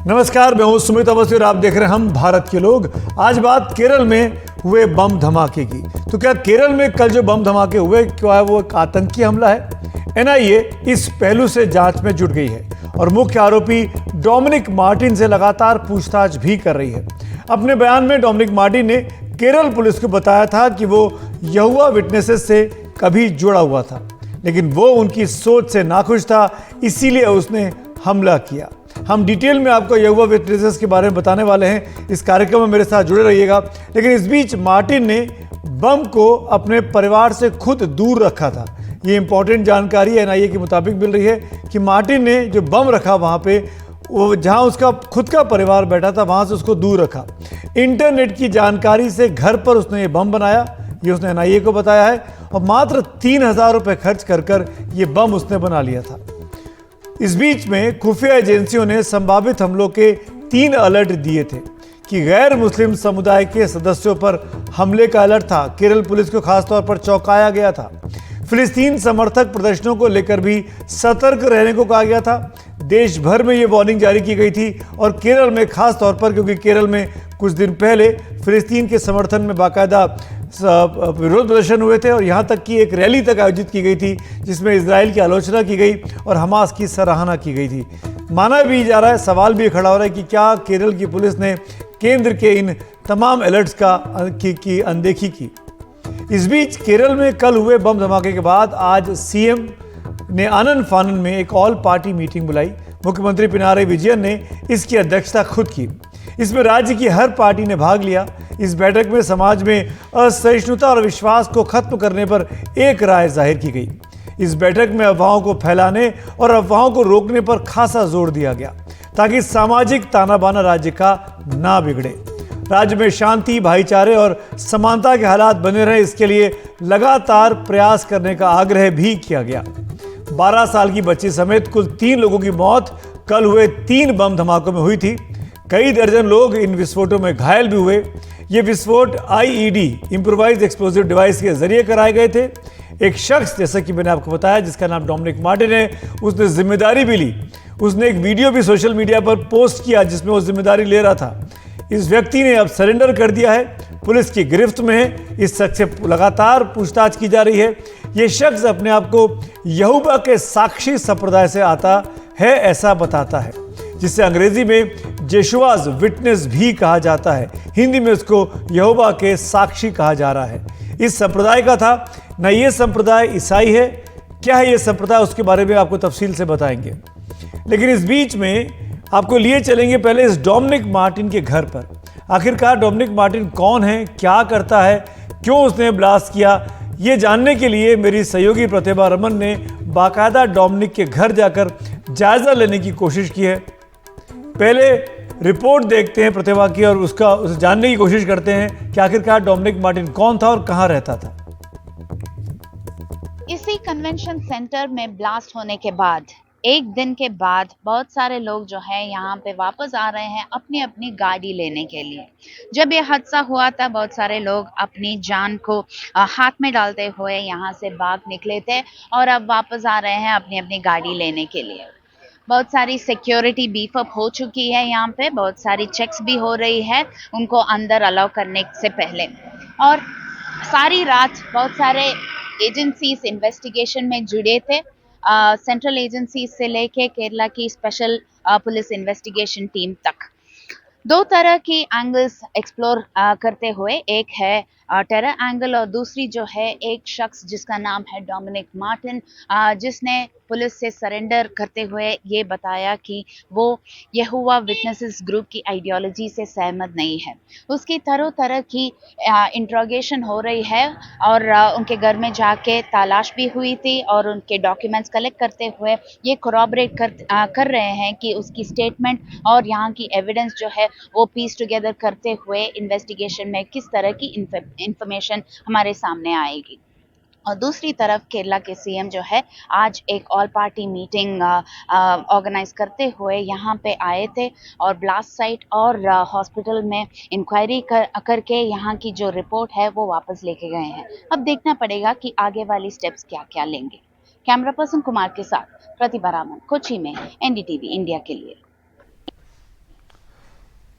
नमस्कार, मैं हूं सुमित अवस्थी और आप देख रहे हैं हम भारत के लोग। आज बात केरल में हुए बम धमाके की। तो क्या केरल में कल जो बम धमाके हुए, क्या वो एक आतंकी हमला है? एनआईए इस पहलू से जांच में जुट गई है और मुख्य आरोपी डोमिनिक मार्टिन से लगातार पूछताछ भी कर रही है। अपने बयान में डोमिनिक मार्टिन ने केरल पुलिस को बताया था कि वो यहोवा विटनेसेस से कभी जुड़ा हुआ था, लेकिन वो उनकी सोच से नाखुश था, इसीलिए उसने हमला किया। हम डिटेल में आपको यहोवा विटनेसेस के बारे में बताने वाले हैं। इस कार्यक्रम में मेरे साथ जुड़े रहिएगा। लेकिन इस बीच मार्टिन ने बम को अपने परिवार से खुद दूर रखा था। ये इंपॉर्टेंट जानकारी एनआईए के मुताबिक मिल रही है कि मार्टिन ने जो बम रखा वहाँ पे, वो जहाँ उसका खुद का परिवार बैठा था वहाँ से उसको दूर रखा। इंटरनेट की जानकारी से घर पर उसने ये बम बनाया, ये उसने एनआईए को बताया है, और मात्र 3,000 रुपये खर्च कर ये बम उसने बना लिया था। इस बीच में खुफिया एजेंसियों ने संभावित हमलों के 3 अलर्ट दिए थे कि गैर मुस्लिम समुदाय के सदस्यों पर हमले का अलर्ट था। केरल पुलिस को खासतौर पर चौंकाया गया था। फिलिस्तीन समर्थक प्रदर्शनों को लेकर भी सतर्क रहने को कहा गया था। देश भर में ये वार्निंग जारी की गई थी और केरल में खास तौर पर, क्योंकि केरल में कुछ दिन पहले फिलिस्तीन के समर्थन में बाकायदा विरोध प्रदर्शन हुए थे और यहाँ तक कि एक रैली तक आयोजित की गई थी जिसमें इजराइल की आलोचना की गई और हमास की सराहना की गई थी। माना भी जा रहा है, सवाल भी खड़ा हो रहा है कि क्या केरल की पुलिस ने केंद्र के इन तमाम अलर्ट्स की अनदेखी की। इस बीच केरल में कल हुए बम धमाके के बाद आज सीएम ने आनंद फानन में एक ऑल पार्टी मीटिंग बुलाई। मुख्यमंत्री पिनाराई विजयन ने इसकी अध्यक्षता खुद की। इसमें राज्य की हर पार्टी ने भाग लिया। इस बैठक में समाज में असहिष्णुता और विश्वास को खत्म करने पर एक राय जाहिर की गई। इस बैठक में अफवाहों को फैलाने और अफवाहों को रोकने पर खासा जोर दिया गया ताकि सामाजिक ताना बाना राज्य का ना बिगड़े। राज्य में शांति, भाईचारे और समानता के हालात बने रहे, इसके लिए लगातार प्रयास करने का आग्रह भी किया गया। 12 साल की बच्ची समेत कुल 3 लोगों की मौत कल हुए 3 बम धमाकों में हुई थी। कई दर्जन लोग इन विस्फोटों में घायल भी हुए। ये विस्फोट आईईडी, इम्प्रोवाइज्ड एक्सप्लोसिव डिवाइस के जरिए कराए गए थे। एक शख्स, जैसा कि मैंने आपको बताया, जिसका नाम डोमिनिक मार्टिन है, उसने जिम्मेदारी भी ली। उसने एक वीडियो भी सोशल मीडिया पर पोस्ट किया जिसमें वो जिम्मेदारी ले रहा था। इस व्यक्ति ने अब सरेंडर कर दिया है, पुलिस की गिरफ्त में है। इस शख्स से लगातार पूछताछ की जा रही है। ये शख्स अपने आप को यहोवा के साक्षी संप्रदाय से आता है ऐसा बताता है, जिसे अंग्रेजी में जेशुआज विटनेस भी कहा जाता है। हिंदी में उसको यहोवा के साक्षी कहा जा रहा है। इस संप्रदाय का था ना। ये संप्रदाय ईसाई है। क्या है ये संप्रदाय, उसके बारे में आपको तफसील से बताएंगे। लेकिन इस बीच में आपको लिए चलेंगे पहले इस डोमिनिक मार्टिन के घर पर। आखिरकार डोमिनिक मार्टिन कौन है, क्या करता है, क्यों उसने ब्लास्ट किया, ये जानने के लिए मेरी सहयोगी प्रतिभा रमन ने बाकायदा डोमिनिक के घर जाकर जायजा लेने की कोशिश की है। पहले रिपोर्ट देखते हैं प्रतिभा की और उसे जानने की कोशिश करते हैं कि आखिरकार डोमिनिक मार्टिन कौन था और कहां रहता था। इसी कन्वेंशन सेंटर में ब्लास्ट होने के बाद एक दिन के बाद बहुत सारे लोग जो है यहाँ पे वापस आ रहे हैं अपनी अपनी गाड़ी लेने के लिए। जब ये हादसा हुआ था, बहुत सारे लोग अपनी जान को हाथ में डालते हुए यहाँ से भाग निकले थे और अब वापस आ रहे हैं अपनी अपनी गाड़ी लेने के लिए। बहुत सारी सिक्योरिटी बीफ अप हो चुकी है यहाँ पे, बहुत सारी चेक्स भी हो रही है उनको अंदर अलाउ करने से पहले। और सारी रात बहुत सारे एजेंसीज इन्वेस्टिगेशन में जुड़े थे, सेंट्रल एजेंसी से लेके केरला की स्पेशल पुलिस इन्वेस्टिगेशन टीम तक। 2 तरह की एंगल्स एक्सप्लोर करते हुए, एक है टेरर एंगल और दूसरी जो है एक शख्स जिसका नाम है डोमिनिक मार्टिन, जिसने पुलिस से सरेंडर करते हुए ये बताया कि वो यहोवा विटनेसेस ग्रुप की आइडियोलॉजी से सहमत नहीं है। उसकी तरह की इंट्रोगेशन हो रही है और उनके घर में जाके तलाश भी हुई थी और उनके डॉक्यूमेंट्स कलेक्ट करते हुए ये कोरॉबरेट कर रहे हैं कि उसकी स्टेटमेंट और यहाँ की एविडेंस जो है वो पीस टुगेदर करते हुए इन्वेस्टिगेशन में किस तरह की इंफॉर्मेशन हमारे सामने आएगी। और दूसरी तरफ केरला के सीएम जो है आज एक ऑल पार्टी मीटिंग ऑर्गेनाइज करते हुए यहाँ पे आए थे और ब्लास्ट साइट और हॉस्पिटल में इंक्वायरी करके यहाँ की जो रिपोर्ट है वो वापस लेके गए हैं। अब देखना पड़ेगा कि आगे वाली स्टेप्स क्या क्या लेंगे। कैमरा पर्सन कुमार के साथ प्रतिभा रामन, कोची में, एनडीटीवी इंडिया के लिए।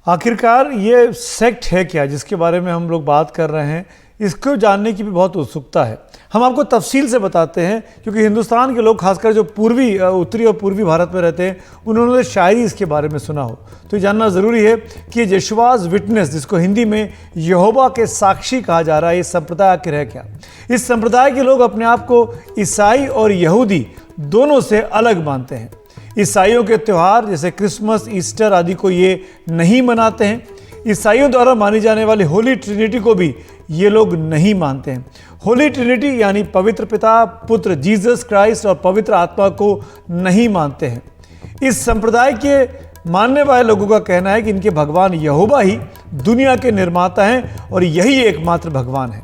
आखिरकार ये सेक्ट है क्या जिसके बारे में हम लोग बात कर रहे हैं, इसको जानने की भी बहुत उत्सुकता है। हम आपको तफसील से बताते हैं क्योंकि हिंदुस्तान के लोग, खासकर जो पूर्वी, उत्तरी और पूर्वी भारत में रहते हैं, उन्होंने शायद ही इसके बारे में सुना हो। तो ये जानना ज़रूरी है कि ये यशवाज विटनेस, जिसको हिंदी में यहोवा के साक्षी कहा जा रहा है, ये संप्रदाय आखिर है क्या। इस संप्रदाय के लोग अपने आप को ईसाई और यहूदी दोनों से अलग मानते हैं। ईसाइयों के त्यौहार जैसे क्रिसमस, ईस्टर आदि को ये नहीं मनाते हैं। ईसाइयों द्वारा मानी जाने वाली होली ट्रिनिटी को भी ये लोग नहीं मानते हैं। होली ट्रिनिटी यानी पवित्र पिता, पुत्र जीसस क्राइस्ट और पवित्र आत्मा को नहीं मानते हैं। इस संप्रदाय के मानने वाले लोगों का कहना है कि इनके भगवान यहोवा ही दुनिया के निर्माता हैं और यही एकमात्र भगवान है।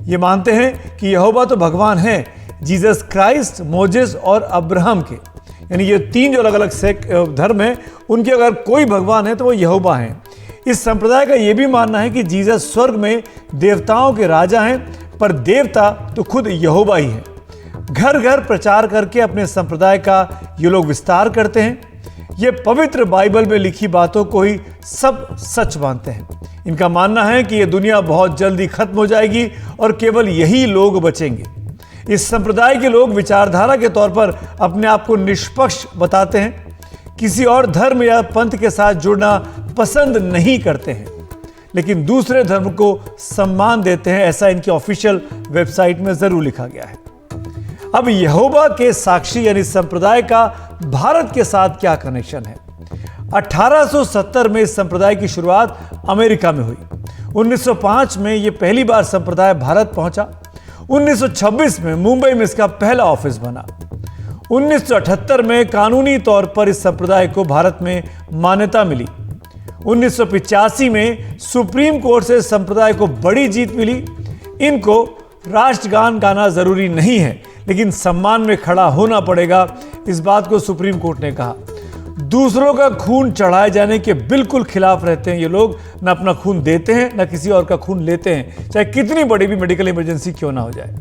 ये मानते हैं कि यहोवा तो भगवान है, जीसस क्राइस्ट, मोजेस और अब्राहम के, यानी ये तीन जो अलग अलग धर्म हैं, उनके अगर कोई भगवान है तो वो यहोवा हैं। इस संप्रदाय का ये भी मानना है कि जीसस स्वर्ग में देवताओं के राजा हैं, पर देवता तो खुद यहोवा ही है। घर घर प्रचार करके अपने संप्रदाय का ये लोग विस्तार करते हैं। ये पवित्र बाइबल में लिखी बातों को ही सब सच मानते हैं। इनका मानना है कि ये दुनिया बहुत जल्दी खत्म हो जाएगी और केवल यही लोग बचेंगे। इस संप्रदाय के लोग विचारधारा के तौर पर अपने आप को निष्पक्ष बताते हैं, किसी और धर्म या पंथ के साथ जुड़ना पसंद नहीं करते हैं, लेकिन दूसरे धर्म को सम्मान देते हैं, ऐसा इनकी ऑफिशियल वेबसाइट में जरूर लिखा गया है। अब यहोवा के साक्षी यानी संप्रदाय का भारत के साथ क्या कनेक्शन है? 1870 में इस संप्रदाय की शुरुआत अमेरिका में हुई। 1905 में यह पहली बार संप्रदाय भारत पहुंचा। 1926 में मुंबई में इसका पहला ऑफिस बना। 1978 में कानूनी तौर पर इस संप्रदाय को भारत में मान्यता मिली। 1985 में सुप्रीम कोर्ट से संप्रदाय को बड़ी जीत मिली। इनको राष्ट्रगान गाना जरूरी नहीं है, लेकिन सम्मान में खड़ा होना पड़ेगा, इस बात को सुप्रीम कोर्ट ने कहा। दूसरों का खून चढ़ाए जाने के बिल्कुल खिलाफ रहते हैं ये लोग। न अपना खून देते हैं, न किसी और का खून लेते हैं, चाहे कितनी बड़ी भी मेडिकल इमरजेंसी क्यों ना हो जाए।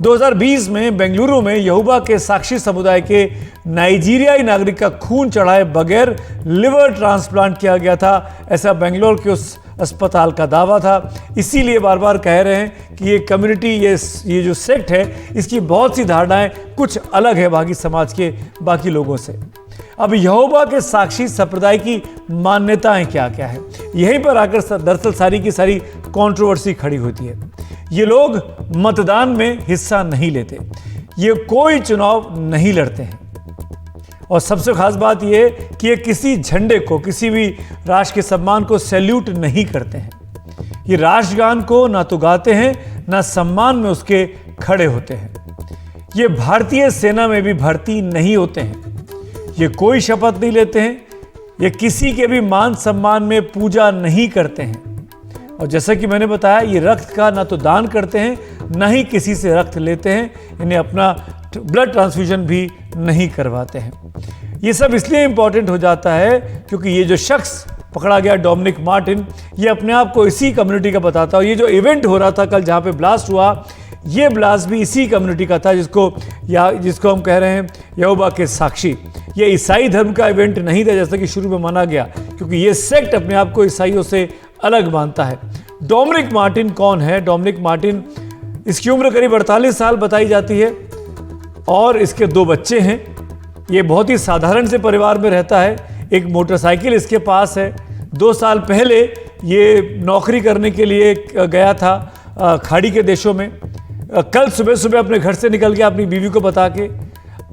2020 में बेंगलुरु में यहोवा के साक्षी समुदाय के नाइजीरियाई नागरिक का खून चढ़ाए बगैर लिवर ट्रांसप्लांट किया गया था, ऐसा बेंगलोर के उस अस्पताल का दावा था। इसीलिए बार बार कह रहे हैं कि ये कम्युनिटी, ये जो सेक्ट है, इसकी बहुत सी धारणाएं कुछ अलग है बाकी समाज के बाकी लोगों से। अब यहोवा के साक्षी संप्रदाय की मान्यताएं क्या क्या है, यहीं पर आकर दरअसल सारी की सारी कंट्रोवर्सी खड़ी होती है। ये लोग मतदान में हिस्सा नहीं लेते, ये कोई चुनाव नहीं लड़ते हैं, और सबसे खास बात यह कि ये किसी झंडे को, किसी भी राष्ट्र के सम्मान को सैल्यूट नहीं करते हैं। ये राष्ट्रगान को ना तो गाते हैं, ना सम्मान में उसके खड़े होते हैं। ये भारतीय सेना में भी भर्ती नहीं होते हैं। ये कोई शपथ नहीं लेते हैं। ये किसी के भी मान सम्मान में पूजा नहीं करते हैं। और जैसा कि मैंने बताया, ये रक्त का ना तो दान करते हैं, ना ही किसी से रक्त लेते हैं। इन्हें अपना ब्लड ट्रांसफ्यूजन भी नहीं करवाते हैं। ये सब इसलिए इंपॉर्टेंट हो जाता है क्योंकि ये जो शख्स पकड़ा गया, डोमिनिक मार्टिन, ये अपने आप को इसी कम्युनिटी का बताता है। ये जो इवेंट हो रहा था कल, जहाँ पे ब्लास्ट हुआ, ये ब्लास्ट भी इसी कम्युनिटी का था, जिसको हम कह रहे हैं यहोवा के साक्षी। ये ईसाई धर्म का इवेंट नहीं था जैसा कि शुरू में माना गया, क्योंकि ये सेक्ट अपने आप को ईसाइयों से अलग मानता है। डोमिनिक मार्टिन कौन है? डोमिनिक मार्टिन, इसकी उम्र करीब 48 साल बताई जाती है और इसके 2 बच्चे हैं। ये बहुत ही साधारण से परिवार में रहता है। एक मोटरसाइकिल इसके पास है। 2 साल पहले ये नौकरी करने के लिए गया था खाड़ी के देशों में। कल सुबह सुबह अपने घर से निकल गया अपनी बीवी को बता के।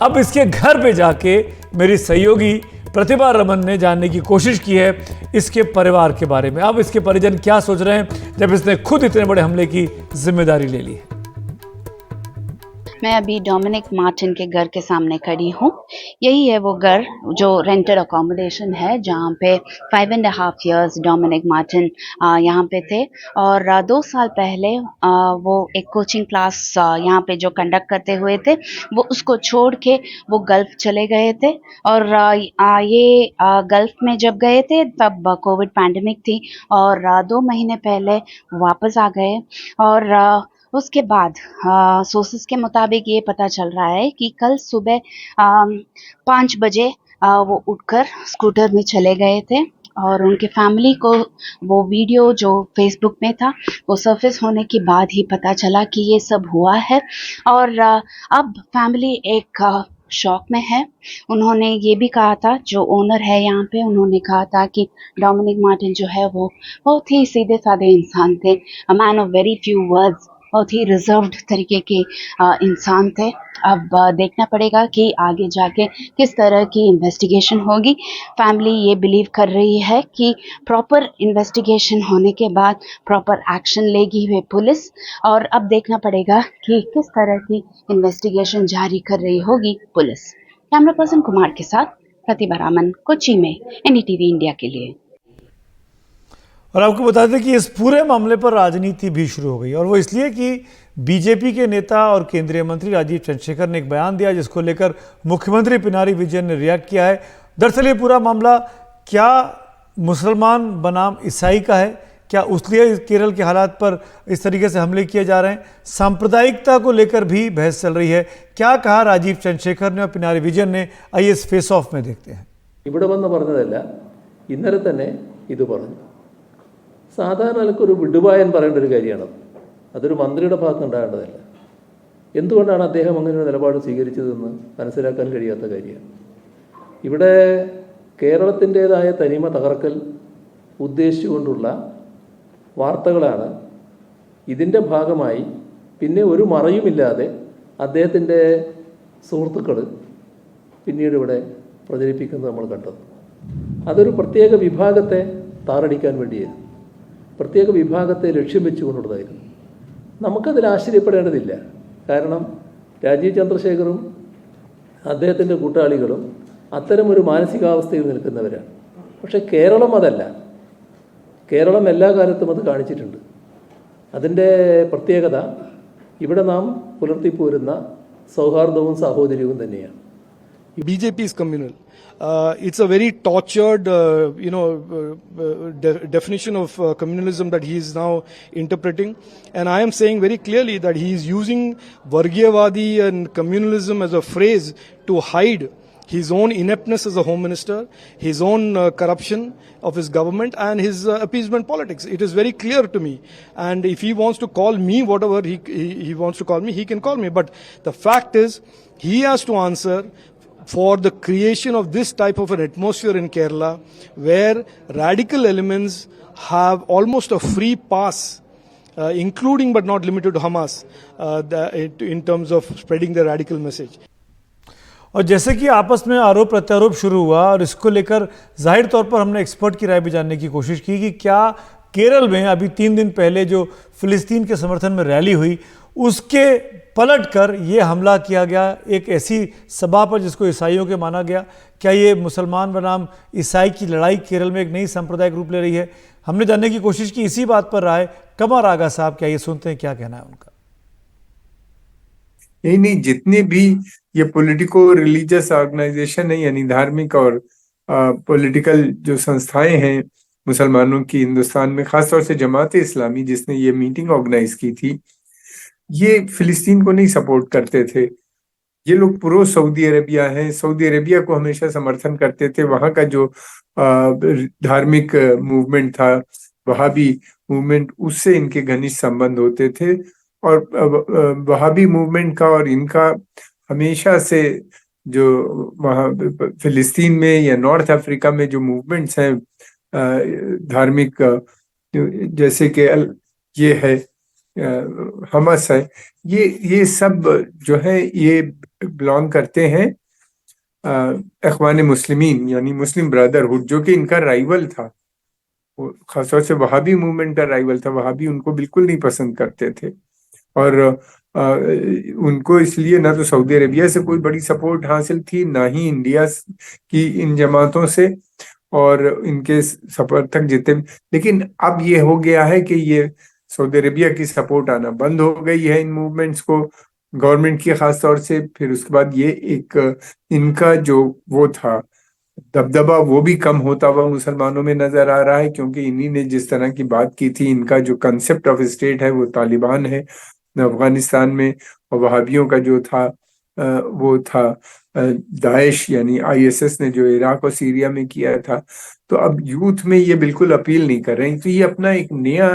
अब इसके घर पे जाके मेरी सहयोगी प्रतिभा रमन ने जानने की कोशिश की है इसके परिवार के बारे में। अब इसके परिजन क्या सोच रहे हैं जब इसने खुद इतने बड़े हमले की जिम्मेदारी ले ली है। मैं अभी डोमिनिक मार्टिन के घर के सामने खड़ी हूँ। यही है वो घर जो रेंटेड अकोमोडेशन है, जहाँ पे 5.5 years डोमिनिक मार्टिन यहाँ पे थे। और 2 साल पहले वो एक कोचिंग क्लास यहाँ पे जो कंडक्ट करते हुए थे, वो उसको छोड़ के वो गल्फ चले गए थे। और ये गल्फ में जब गए थे तब कोविड पैंडेमिक थी, और 2 महीने पहले वापस आ गए। और उसके बाद सोर्सेस के मुताबिक ये पता चल रहा है कि कल सुबह 5 बजे वो उठकर स्कूटर में चले गए थे और उनके फैमिली को वो वीडियो जो फेसबुक में था वो सरफेस होने के बाद ही पता चला कि ये सब हुआ है। और अब फैमिली एक शॉक में है। उन्होंने ये भी कहा था, जो ओनर है यहाँ पे, उन्होंने कहा था कि डोमिनिक मार्टिन जो है वो बहुत ही सीधे साधे इंसान थे, a man of very few words, बहुत ही रिजर्व्ड तरीके के इंसान थे। अब देखना पड़ेगा कि आगे जाके किस तरह की इन्वेस्टिगेशन होगी। फैमिली ये बिलीव कर रही है कि प्रॉपर इन्वेस्टिगेशन होने के बाद प्रॉपर एक्शन लेगी वे पुलिस, और अब देखना पड़ेगा कि किस तरह की इन्वेस्टिगेशन जारी कर रही होगी पुलिस। कैमरा पर्सन कुमार के साथ प्रतिभा रामन, कोच्चि में एनडीटीवी इंडिया के लिए। और आपको बता दें कि इस पूरे मामले पर राजनीति भी शुरू हो गई, और वो इसलिए कि बीजेपी के नेता और केंद्रीय मंत्री राजीव चंद्रशेखर ने एक बयान दिया जिसको लेकर मुख्यमंत्री पिनारी विजयन ने रिएक्ट किया है। दरअसल ये पूरा मामला क्या मुसलमान बनाम ईसाई का है, क्या उसलिए केरल के हालात पर इस तरीके से हमले किए जा रहे हैं, सांप्रदायिकता को लेकर भी बहस चल रही है। क्या कहा राजीव चंद्रशेखर ने और पिनारी विजयन ने, आइए इस फेस ऑफ में देखते हैं। ഇവിടെ വന്ന് പറഞ്ഞതല്ല, ഇന്നലെ തന്നെ ഇത് പറഞ്ഞു. സാധാരണ നിലക്കൊരു വിടുവായൻ പറയേണ്ട ഒരു കാര്യമാണ്. അതൊരു മന്ത്രിയുടെ ഭാഗത്ത് ഉണ്ടാകേണ്ടതല്ല. എന്തുകൊണ്ടാണ് അദ്ദേഹം അങ്ങനെ ഒരു നിലപാട് സ്വീകരിച്ചതെന്ന് മനസ്സിലാക്കാൻ കഴിയാത്ത കാര്യമാണ്. ഇവിടെ കേരളത്തിൻ്റേതായ തനിമ തകർക്കൽ ഉദ്ദേശിച്ചുകൊണ്ടുള്ള വാർത്തകളാണ് ഇതിൻ്റെ ഭാഗമായി പിന്നെ ഒരു മറയുമില്ലാതെ അദ്ദേഹത്തിൻ്റെ സുഹൃത്തുക്കൾ പിന്നീട് ഇവിടെ പ്രചരിപ്പിക്കുന്നത് നമ്മൾ കണ്ടത്. അതൊരു പ്രത്യേക വിഭാഗത്തെ താറടിക്കാൻ വേണ്ടിയായിരുന്നു, പ്രത്യേക വിഭാഗത്തെ ലക്ഷ്യം വെച്ചുകൊണ്ടുള്ളതായിരുന്നു. നമുക്കതിൽ ആശ്ചര്യപ്പെടേണ്ടതില്ല. കാരണം രാജീവ് ചന്ദ്രശേഖറും അദ്ദേഹത്തിൻ്റെ കൂട്ടാളികളും അത്തരമൊരു മാനസികാവസ്ഥയിൽ നിൽക്കുന്നവരാണ്. പക്ഷേ കേരളം അതല്ല. കേരളം എല്ലാ കാലത്തും അത് കാണിച്ചിട്ടുണ്ട്. അതിൻ്റെ പ്രത്യേകത ഇവിടെ നാം പുലർത്തിപ്പോരുന്ന സൗഹാർദ്ദവും സാഹോദര്യവും തന്നെയാണ്. BJP is communal. It's a very tortured, definition of communalism that he is now interpreting. And I am saying very clearly that he is using Vargiyavadi and communalism as a phrase to hide his own ineptness as a home minister, his own corruption of his government, and his appeasement politics. It is very clear to me. And if he wants to call me whatever he wants to call me, he can call me. But the fact is, he has to answer for the creation of this type of an atmosphere in Kerala, where radical elements have almost a free pass, including but not limited to Hamas, in terms of spreading the radical message. और जैसे कि आपस में आरोप प्रत्यारोप शुरू हुआ, और इसको लेकर जाहिर तौर पर हमने एक्सपर्ट की राय भी जानने की कोशिश की कि क्या केरल में अभी 3 दिन पहले जो फिलिस्तीन के समर्थन में रैली हुई उसके पलट कर ये हमला किया गया एक ऐसी सभा पर जिसको ईसाइयों के माना गया। क्या ये मुसलमान बनाम ईसाई की लड़ाई केरल में एक नई सांप्रदायिक रूप ले रही है? हमने जानने की कोशिश की, इसी बात पर राय कमर आगा साहब क्या, ये सुनते हैं क्या कहना है उनका। नहीं, जितने भी ये पॉलिटिको रिलीजियस ऑर्गेनाइजेशन है, यानी धार्मिक और पॉलिटिकल जो संस्थाएं हैं मुसलमानों की हिंदुस्तान में, खासतौर से जमात इस्लामी जिसने ये मीटिंग ऑर्गेनाइज की थी, ये फिलिस्तीन को नहीं सपोर्ट करते थे। ये लोग प्रो सऊदी अरेबिया हैं, सऊदी अरेबिया को हमेशा समर्थन करते थे। वहां का जो धार्मिक मूवमेंट था, वहाबी मूवमेंट, उससे इनके घनिष्ठ संबंध होते थे। और वहाबी मूवमेंट का और इनका हमेशा से जो वहाँ फिलिस्तीन में या नॉर्थ अफ्रीका में जो मूवमेंट्स हैं धार्मिक, जैसे कि ये है हमस है, ये सब जो है ये बिलोंग करते हैं इख्वान मुस्लिमीन यानी मुस्लिम ब्रदरहुड, जो कि इनका राइवल था, खासतौर से वहाबी मूवमेंट का राइवल था। वहाबी उनको बिल्कुल नहीं पसंद करते थे, और उनको इसलिए ना तो सऊदी अरेबिया से कोई बड़ी सपोर्ट हासिल थी, ना ही इंडिया की इन जमातों से और इनके समर्थक जितने। लेकिन अब ये हो गया है कि ये सऊदी अरेबिया की सपोर्ट आना बंद हो गई है इन मूवमेंट्स को, गवर्नमेंट की खास तौर से। फिर उसके बाद ये एक इनका जो वो था दबदबा, वो भी कम होता हुआ मुसलमानों में नजर आ रहा है, क्योंकि इन्हीं ने जिस तरह की बात की थी, इनका जो कंसेप्ट ऑफ स्टेट है वो तालिबान है अफगानिस्तान में, और वहाबियों का जो था वो था दाइश यानी आईएसएस ने जो इराक और सीरिया में किया था, तो अब यूथ में ये बिल्कुल अपील नहीं कर रहे हैं। तो ये अपना एक नया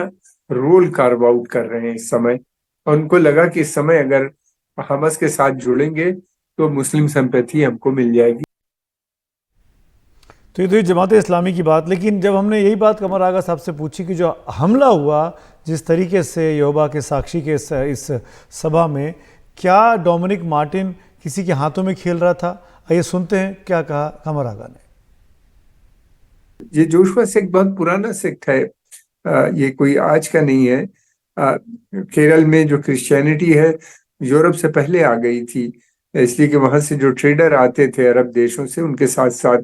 रोल कार्व आउट कर रहे हैं इस समय, और उनको लगा कि इस समय अगर हमास के साथ जुड़ेंगे तो मुस्लिम सिंपैथी हमको मिल जाएगी। तो ये तो जमात इस्लामी की बात, लेकिन जब हमने यही बात कमर आगा साहब से पूछी कि जो हमला हुआ जिस तरीके से यहोवा के साक्षी के इस सभा में, क्या डोमिनिक मार्टिन किसी के हाथों में खेल रहा था? आइए सुनते हैं क्या कहा कमर आगा ने। ये जोशुआ सेक्ट बहुत पुराना सेक्ट है, ये कोई आज का नहीं है। केरल में जो क्रिश्चियनिटी है यूरोप से पहले आ गई थी, इसलिए कि वहां से जो ट्रेडर आते थे अरब देशों से, उनके साथ साथ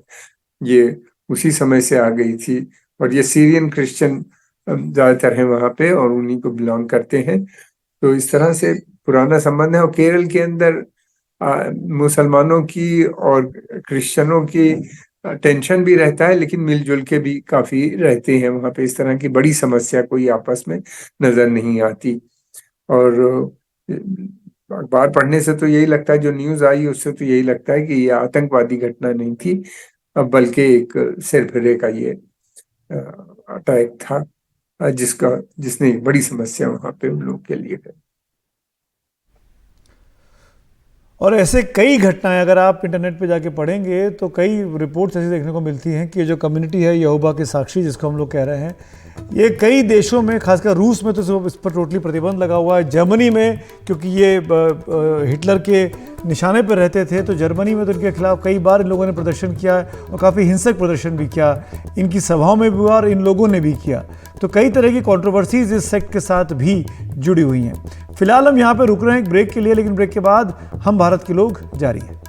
ये उसी समय से आ गई थी। और ये सीरियन क्रिश्चियन ज्यादातर हैं वहां पे और उन्हीं को बिलोंग करते हैं। तो इस तरह से पुराना संबंध है। और केरल के अंदर मुसलमानों की और क्रिश्चियनों की टेंशन भी रहता है, लेकिन मिलजुल के भी काफी रहते हैं वहां पे। इस तरह की बड़ी समस्या कोई आपस में नजर नहीं आती। और अखबार पढ़ने से तो यही लगता है, जो न्यूज आई उससे तो यही लगता है कि ये आतंकवादी घटना नहीं थी, बल्कि एक सिरफिरे का ये अटैक था, जिसने एक बड़ी समस्या वहां पे उन लोगों के लिए है। और ऐसे कई घटनाएं अगर आप इंटरनेट पे जाके पढ़ेंगे तो कई रिपोर्ट्स ऐसी देखने को मिलती हैं कि जो कम्युनिटी है यहोवा के साक्षी जिसको हम लोग कह रहे हैं, ये कई देशों में, खासकर रूस में तो इस पर टोटली प्रतिबंध लगा हुआ है। जर्मनी में, क्योंकि ये हिटलर के निशाने पर रहते थे, तो जर्मनी में तो इनके खिलाफ कई बार इन लोगों ने प्रदर्शन किया और काफ़ी हिंसक प्रदर्शन भी किया, इनकी सभाओं में भी हुआ और इन लोगों ने भी किया। तो कई तरह की कंट्रोवर्सीज इस सेक्ट के साथ भी जुड़ी हुई हैं। फिलहाल हम यहाँ पे रुक रहे हैं एक ब्रेक के लिए, लेकिन ब्रेक के बाद हम भारत के लोग जारी हैं।